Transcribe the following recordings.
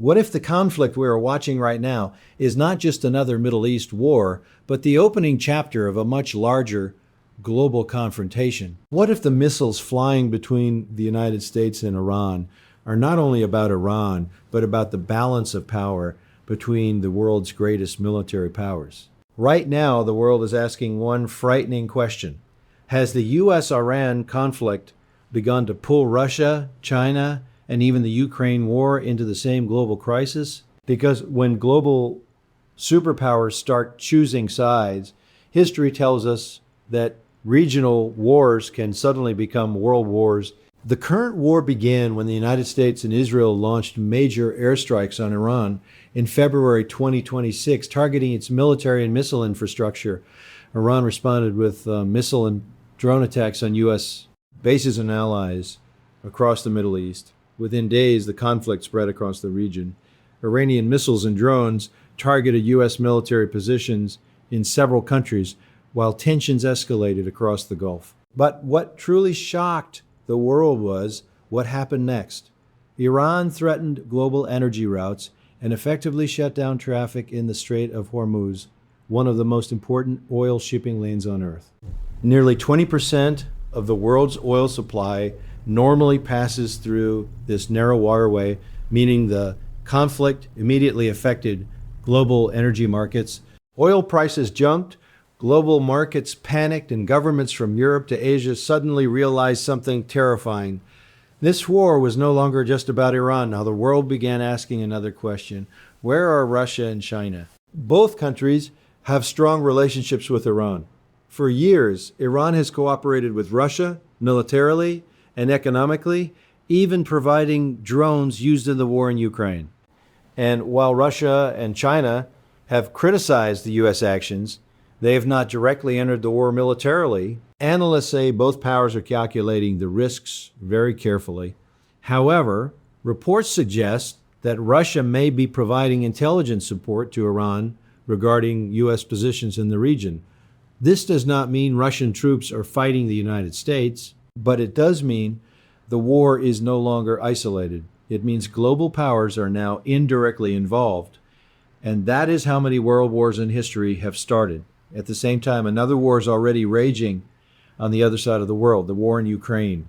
What if the conflict we are watching right now is not just another Middle East war, but the opening chapter of a much larger global confrontation? What if the missiles flying between the United States and Iran are not only about Iran, but about the balance of power between the world's greatest military powers? Right now, the world is asking one frightening question. Has the U.S.-Iran conflict begun to pull Russia, China, and even the Ukraine war into the same global crisis? Because when global superpowers start choosing sides, history tells us that regional wars can suddenly become world wars. The current war began when the United States and Israel launched major airstrikes on Iran in February 2026, targeting its military and missile infrastructure. Iran responded with missile and drone attacks on U.S. bases and allies across the Middle East. Within days, the conflict spread across the region. Iranian missiles and drones targeted U.S. military positions in several countries, while tensions escalated across the Gulf. But what truly shocked the world was what happened next. Iran threatened global energy routes and effectively shut down traffic in the Strait of Hormuz, one of the most important oil shipping lanes on Earth. Nearly 20% of the world's oil supply normally passes through this narrow waterway, meaning the conflict immediately affected global energy markets. Oil prices jumped, global markets panicked, and governments from Europe to Asia suddenly realized something terrifying. This war was no longer just about Iran. Now the world began asking another question. Where are Russia and China? Both countries have strong relationships with Iran. For years, Iran has cooperated with Russia militarily and economically, even providing drones used in the war in Ukraine. And while Russia and China have criticized the U.S. actions, they have not directly entered the war militarily. Analysts say both powers are calculating the risks very carefully. However, reports suggest that Russia may be providing intelligence support to Iran regarding U.S. positions in the region. This does not mean Russian troops are fighting the United States, but it does mean the war is no longer isolated. It means global powers are now indirectly involved. And that is how many world wars in history have started. At the same time, another war is already raging on the other side of the world, the war in Ukraine.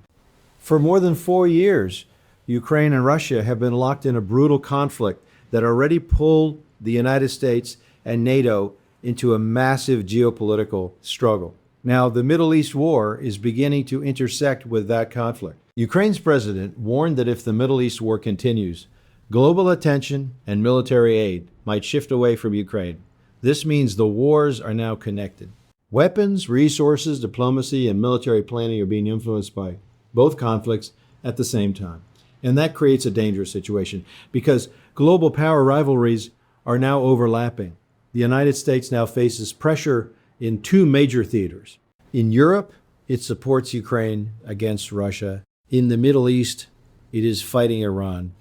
For more than 4 years, Ukraine and Russia have been locked in a brutal conflict that already pulled the United States and NATO into a massive geopolitical struggle. Now, the Middle East war is beginning to intersect with that conflict. Ukraine's president warned that if the Middle East war continues, global attention and military aid might shift away from Ukraine. This means the wars are now connected. Weapons, resources, diplomacy, and military planning are being influenced by both conflicts at the same time. And that creates a dangerous situation because global power rivalries are now overlapping. The United States now faces pressure in two major theaters. In Europe, it supports Ukraine against Russia. In the Middle East, it is fighting Iran.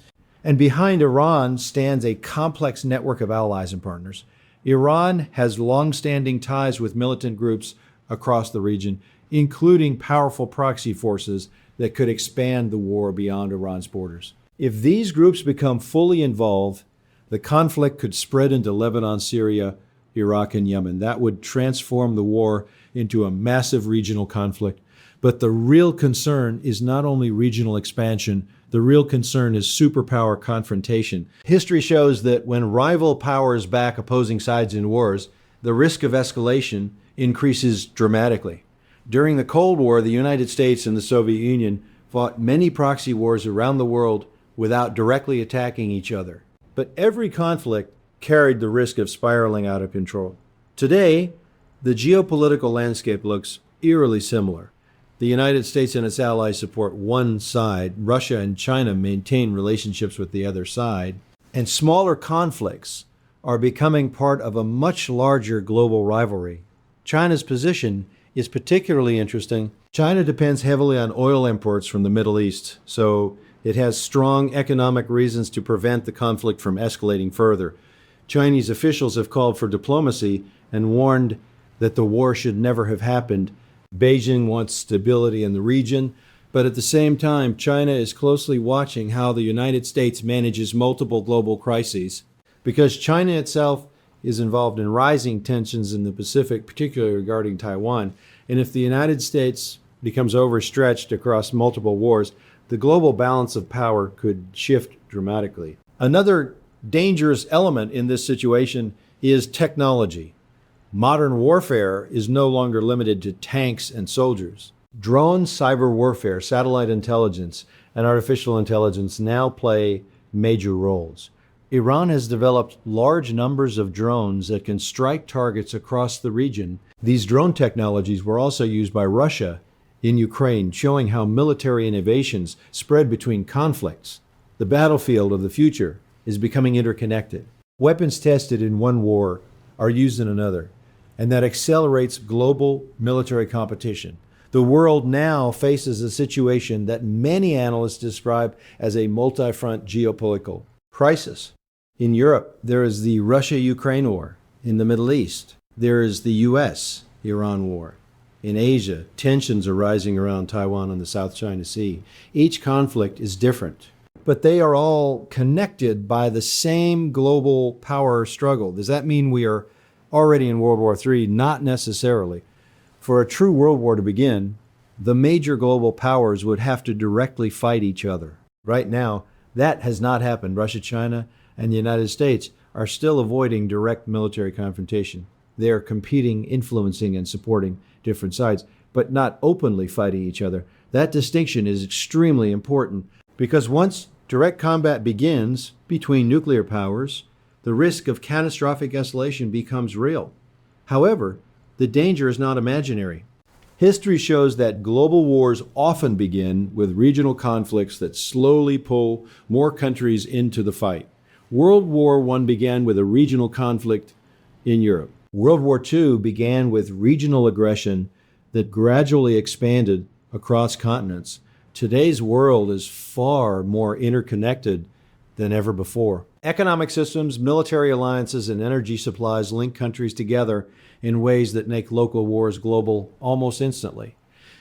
And behind Iran stands a complex network of allies and partners. Iran has long-standing ties with militant groups across the region, including powerful proxy forces that could expand the war beyond Iran's borders. If these groups become fully involved, the conflict could spread into Lebanon, Syria, Iraq, and Yemen. That would transform the war into a massive regional conflict. But the real concern is not only regional expansion, the real concern is superpower confrontation. History shows that when rival powers back opposing sides in wars, the risk of escalation increases dramatically. During the Cold War, the United States and the Soviet Union fought many proxy wars around the world without directly attacking each other. But every conflict carried the risk of spiraling out of control. Today, the geopolitical landscape looks eerily similar. The United States and its allies support one side. Russia and China maintain relationships with the other side. And smaller conflicts are becoming part of a much larger global rivalry. China's position is particularly interesting. China depends heavily on oil imports from the Middle East, so it has strong economic reasons to prevent the conflict from escalating further. Chinese officials have called for diplomacy and warned that the war should never have happened. Beijing wants stability in the region, But at the same time, China is closely watching how the United States manages multiple global crises, because China itself is involved in rising tensions in the Pacific, particularly regarding Taiwan. And if the United States becomes overstretched across multiple wars, the global balance of power could shift dramatically. Another dangerous element in this situation is technology. Modern warfare is no longer limited to tanks and soldiers. Drone cyber warfare, satellite intelligence, and artificial intelligence now play major roles. Iran has developed large numbers of drones that can strike targets across the region. These drone technologies were also used by Russia in Ukraine, showing how military innovations spread between conflicts. The battlefield of the future is becoming interconnected. Weapons tested in one war are used in another, and that accelerates global military competition. The world now faces a situation that many analysts describe as a multi-front geopolitical crisis. In Europe, there is the Russia-Ukraine war. In the Middle East, there is the U.S.-Iran war. In Asia, tensions are rising around Taiwan and the South China Sea. Each conflict is different, but they are all connected by the same global power struggle. Does that mean we are already in World War III? Not necessarily. For a true world war to begin, the major global powers would have to directly fight each other. Right now, that has not happened. Russia, China, and the United States are still avoiding direct military confrontation. They are competing, influencing, and supporting different sides, but not openly fighting each other. That distinction is extremely important, because once direct combat begins between nuclear powers, the risk of catastrophic escalation becomes real. However, the danger is not imaginary. History shows that global wars often begin with regional conflicts that slowly pull more countries into the fight. World War I began with a regional conflict in Europe. World War II began with regional aggression that gradually expanded across continents. Today's world is far more interconnected than ever before. Economic systems, military alliances, and energy supplies link countries together in ways that make local wars global almost instantly.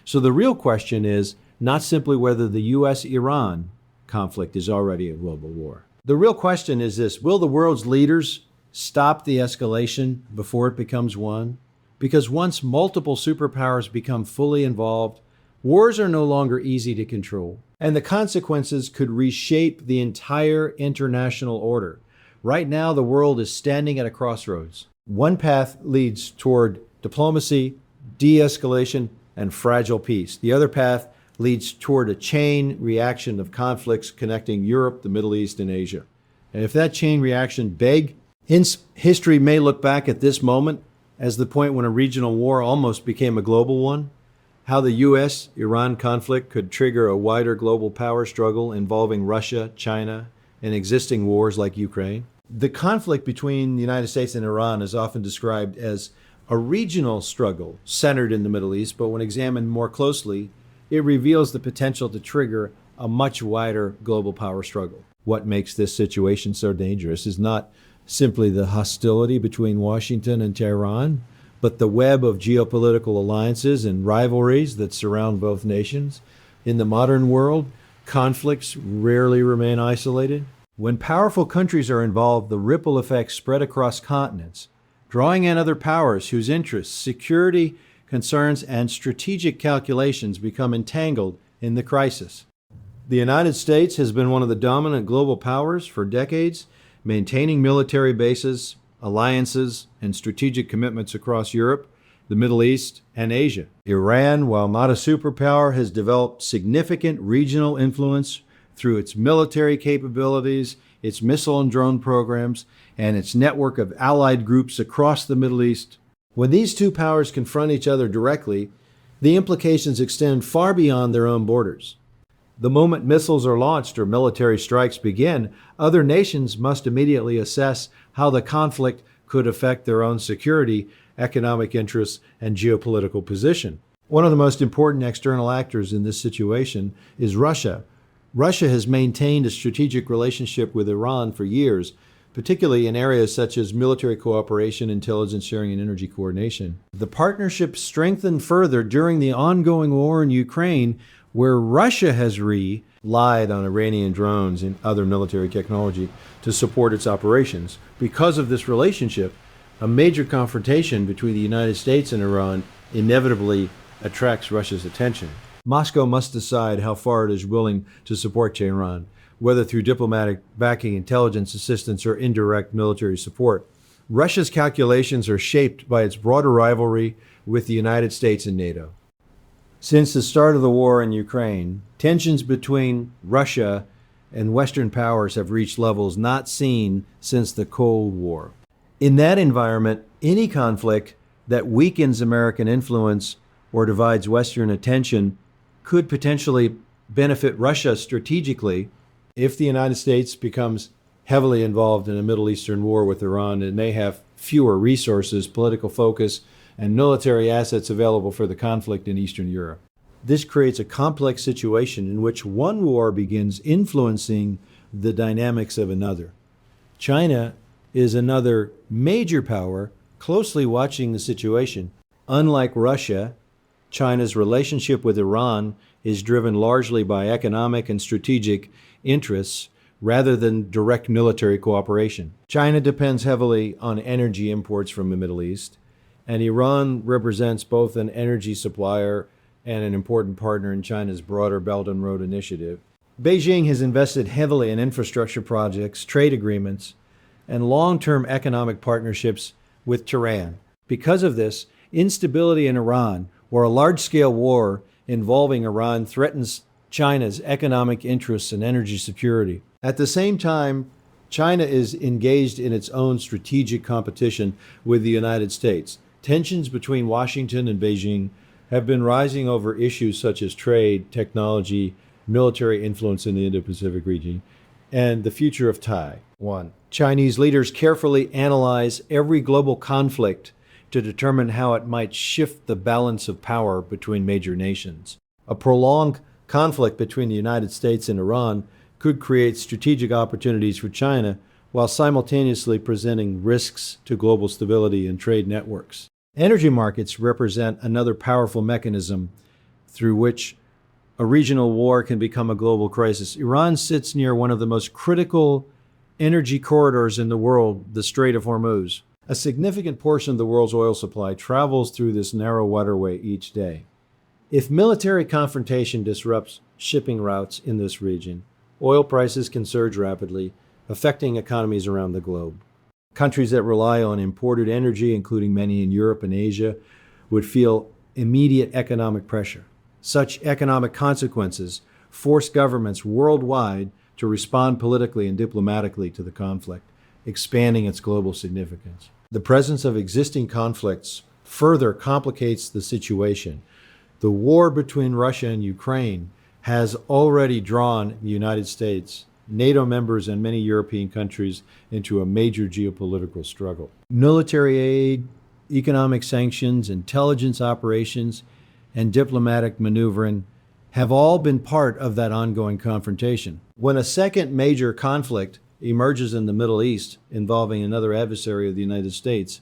So the real question is not simply whether the U.S.-Iran conflict is already a global war. The real question is this: will the world's leaders stop the escalation before it becomes one? Because once multiple superpowers become fully involved, wars are no longer easy to control, and the consequences could reshape the entire international order. Right now, the world is standing at a crossroads. One path leads toward diplomacy, de-escalation, and fragile peace. The other path leads toward a chain reaction of conflicts connecting Europe, the Middle East, and Asia. And if that chain reaction big, history may look back at this moment as the point when a regional war almost became a global one, how the U.S.-Iran conflict could trigger a wider global power struggle involving Russia, China, and existing wars like Ukraine. The conflict between the United States and Iran is often described as a regional struggle centered in the Middle East, but when examined more closely, it reveals the potential to trigger a much wider global power struggle. What makes this situation so dangerous is not simply the hostility between Washington and Tehran, but the web of geopolitical alliances and rivalries that surround both nations. In the modern world, conflicts rarely remain isolated. When powerful countries are involved, the ripple effects spread across continents, drawing in other powers whose interests, security concerns, and strategic calculations become entangled in the crisis. The United States has been one of the dominant global powers for decades, maintaining military bases, alliances, and strategic commitments across Europe, the Middle East, and Asia. Iran, while not a superpower, has developed significant regional influence through its military capabilities, its missile and drone programs, and its network of allied groups across the Middle East. When these two powers confront each other directly, the implications extend far beyond their own borders. The moment missiles are launched or military strikes begin, other nations must immediately assess how the conflict could affect their own security, economic interests, and geopolitical position. One of the most important external actors in this situation is Russia. Russia has maintained a strategic relationship with Iran for years, particularly in areas such as military cooperation, intelligence sharing, and energy coordination. The partnership strengthened further during the ongoing war in Ukraine, where Russia has relied on Iranian drones and other military technology to support its operations. Because of this relationship, a major confrontation between the United States and Iran inevitably attracts Russia's attention. Moscow must decide how far it is willing to support Tehran, whether through diplomatic backing, intelligence assistance, or indirect military support. Russia's calculations are shaped by its broader rivalry with the United States and NATO. Since the start of the war in Ukraine, tensions between Russia and Western powers have reached levels not seen since the Cold War. In that environment, any conflict that weakens American influence or divides Western attention could potentially benefit Russia strategically. If the United States becomes heavily involved in a Middle Eastern war with Iran, it may have fewer resources, political focus, and military assets available for the conflict in Eastern Europe. This creates a complex situation in which one war begins influencing the dynamics of another. China is another major power closely watching the situation. Unlike Russia, China's relationship with Iran is driven largely by economic and strategic interests rather than direct military cooperation. China depends heavily on energy imports from the Middle East, and Iran represents both an energy supplier and an important partner in China's broader Belt and Road Initiative. Beijing has invested heavily in infrastructure projects, trade agreements, and long-term economic partnerships with Tehran. Because of this, instability in Iran or a large-scale war involving Iran threatens China's economic interests and energy security. At the same time, China is engaged in its own strategic competition with the United States. Tensions between Washington and Beijing have been rising over issues such as trade, technology, military influence in the Indo-Pacific region, and the future of Taiwan. Chinese leaders carefully analyze every global conflict to determine how it might shift the balance of power between major nations. A prolonged conflict between the United States and Iran could create strategic opportunities for China while simultaneously presenting risks to global stability and trade networks. Energy markets represent another powerful mechanism through which a regional war can become a global crisis. Iran sits near one of the most critical energy corridors in the world, the Strait of Hormuz. A significant portion of the world's oil supply travels through this narrow waterway each day. If military confrontation disrupts shipping routes in this region, oil prices can surge rapidly, affecting economies around the globe. Countries that rely on imported energy, including many in Europe and Asia, would feel immediate economic pressure. Such economic consequences force governments worldwide to respond politically and diplomatically to the conflict, expanding its global significance. The presence of existing conflicts further complicates the situation. The war between Russia and Ukraine has already drawn the United States, NATO members, and many European countries into a major geopolitical struggle. Military aid, economic sanctions, intelligence operations, and diplomatic maneuvering have all been part of that ongoing confrontation. When a second major conflict emerges in the Middle East involving another adversary of the United States,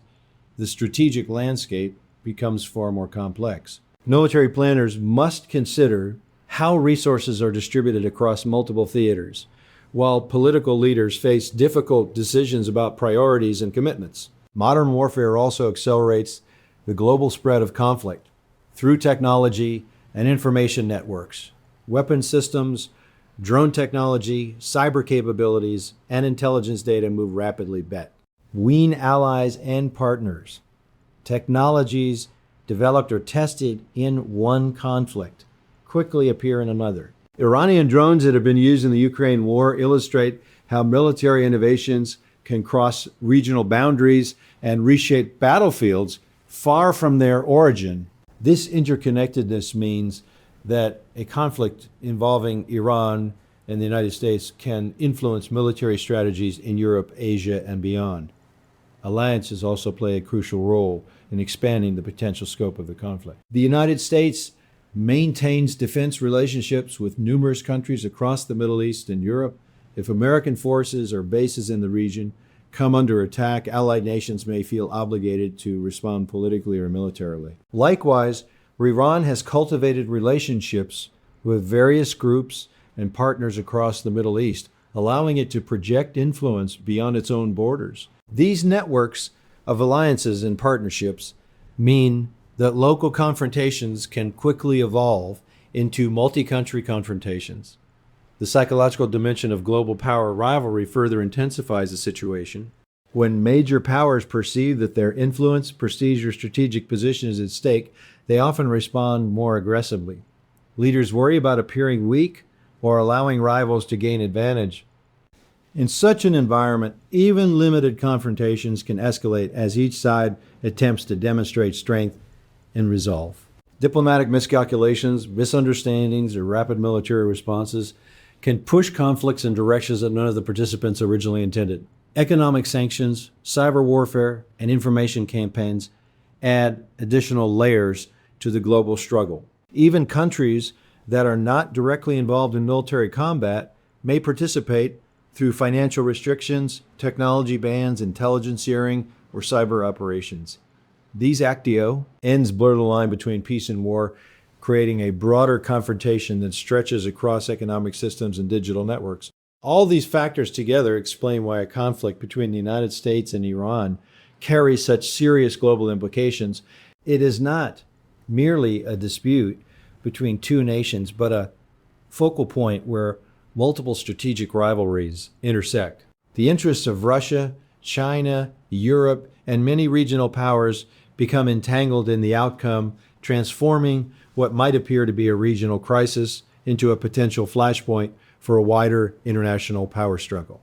the strategic landscape becomes far more complex. Military planners must consider how resources are distributed across multiple theaters, while political leaders face difficult decisions about priorities and commitments. Modern warfare also accelerates the global spread of conflict through technology and information networks. Weapon systems, drone technology, cyber capabilities, and intelligence data move rapidly between allies and partners. Technologies developed or tested in one conflict quickly appear in another. Iranian drones that have been used in the Ukraine war illustrate how military innovations can cross regional boundaries and reshape battlefields far from their origin. This interconnectedness means that a conflict involving Iran and the United States can influence military strategies in Europe, Asia, and beyond. Alliances also play a crucial role in expanding the potential scope of the conflict. The United States maintains defense relationships with numerous countries across the Middle East and Europe. If American forces or bases in the region come under attack, allied nations may feel obligated to respond politically or militarily. Likewise, Iran has cultivated relationships with various groups and partners across the Middle East, allowing it to project influence beyond its own borders. These networks of alliances and partnerships mean that local confrontations can quickly evolve into multi-country confrontations. The psychological dimension of global power rivalry further intensifies the situation. When major powers perceive that their influence, prestige, or strategic position is at stake, they often respond more aggressively. Leaders worry about appearing weak or allowing rivals to gain advantage. In such an environment, even limited confrontations can escalate as each side attempts to demonstrate strength and resolve. Diplomatic miscalculations, misunderstandings, or rapid military responses can push conflicts in directions that none of the participants originally intended. Economic sanctions, cyber warfare, and information campaigns add additional layers to the global struggle. Even countries that are not directly involved in military combat may participate through financial restrictions, technology bans, intelligence sharing, or cyber operations. These actio ends blur the line between peace and war, creating a broader confrontation that stretches across economic systems and digital networks. All these factors together explain why a conflict between the United States and Iran carries such serious global implications. It is not merely a dispute between two nations, but a focal point where multiple strategic rivalries intersect. The interests of Russia, China, Europe, and many regional powers become entangled in the outcome, transforming what might appear to be a regional crisis into a potential flashpoint for a wider international power struggle.